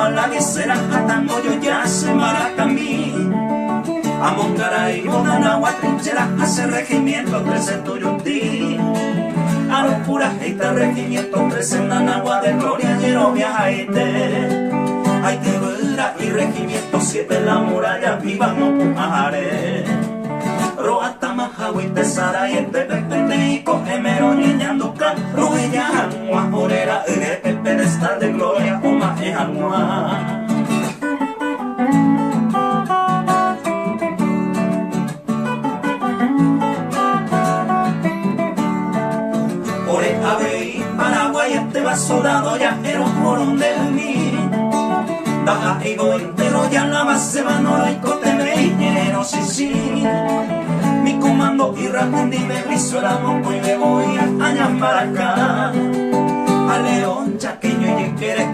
a la guisera, atando yo ya se maracamí. A Mongaray, Bodanagua, trinchera, hace regimiento 13 Tuyutí. A los puras este regimiento 13 Nanagua de Gloria, Yerobia, Haite. Haite, Vera y regimiento 7 la muralla, viva no Pujare. Roata, Majahuite, Sara y el Pepe, y Cojemero, Ñeñanduca, Roella, Anua, Orera, Pepe, pedestal de gloria, Oma, Anua. Paraguay, este va soldado ya era un morón de mí. Baja y go entero ya la base van oro y cote meñero, sí, sí. Mi comando y rapundi me briso el moco y me voy a Ñambaraca. A León